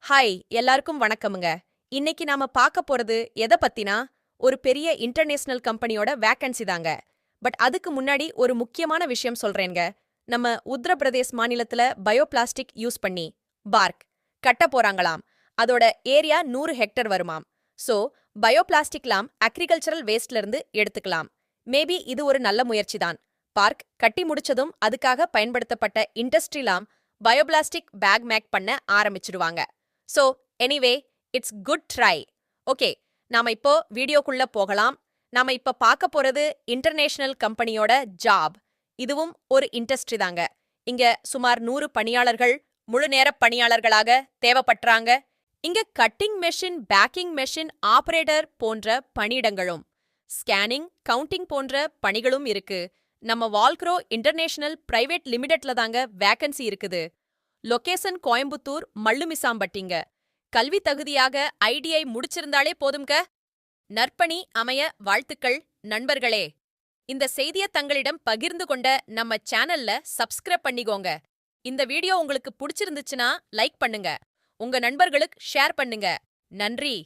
Hi எல்லாருக்கும் வணக்கமுங்க. இன்னைக்கு நாம பார்க்க போறது எதை பத்தினா ஒரு பெரிய இன்டர்நேஷனல் கம்பெனியோட வேக்கன்சி தாங்க. பட் அதுக்கு முன்னாடி ஒரு முக்கியமான விஷயம் சொல்றேங்க. நம்ம உத்தரப்பிரதேஷ் மாநிலத்துல பயோபிளாஸ்டிக் யூஸ் பண்ணி பார்க் கட்ட போறாங்களாம். அதோட ஏரியா 100 ஹெக்டர் வருமாம். சோ பயோபிளாஸ்டிக்லாம் அக்ரிகல்ச்சரல் வேஸ்ட்ல இருந்து எடுத்துக்கலாம். மேபி இது ஒரு நல்ல முயற்சி தான். பார்க் கட்டி முடிச்சதும் அதுக்காக பயன்படுத்தப்பட்ட இண்டஸ்ட்ரிலாம் பயோபிளாஸ்டிக் பேக் மேக் பண்ண ஆரம்பிச்சிடுவாங்க. So anyway it's good try. Okay, நாம இப்போ வீடியோக்குள்ள போகலாம். நாம இப்ப பார்க்க போறது இன்டர்நேஷனல் கம்பெனியோட ஜாப். இதுவும் ஒரு இண்டஸ்ட்ரி தாங்க. இங்க சுமார் 100 பணியாளர்கள் முழு நேர பணியாளர்களாக தேவைப்பட்றாங்க. இங்க cutting machine, packing machine operator போன்ற பணியிடங்களும், ஸ்கேனிங், கவுண்டிங் போன்ற பணிகளும் இருக்கு. நம்ம வால்க்ரோ இன்டர்நேஷனல் பிரைவேட் லிமிடெட்ல தாங்க வேக்கன்சி இருக்குது. லொகேஷன் கோயம்புத்தூர் மல்லுமிசாம்பட்டிங்க. கல்வி தகுதியாக ஐடிஐ முடிச்சிருந்தாலே போதும்க. நற்பணி அமைய வாழ்த்துக்கள் நண்பர்களே. இந்த செய்திய தங்களிடம் பகிர்ந்து கொண்ட நம்ம சேனல்ல சப்ஸ்கிரைப் பண்ணிக்கோங்க. இந்த வீடியோ உங்களுக்கு பிடிச்சிருந்துச்சுன்னா லைக் பண்ணுங்க. உங்க நண்பர்களுக்கு ஷேர் பண்ணுங்க. நன்றி.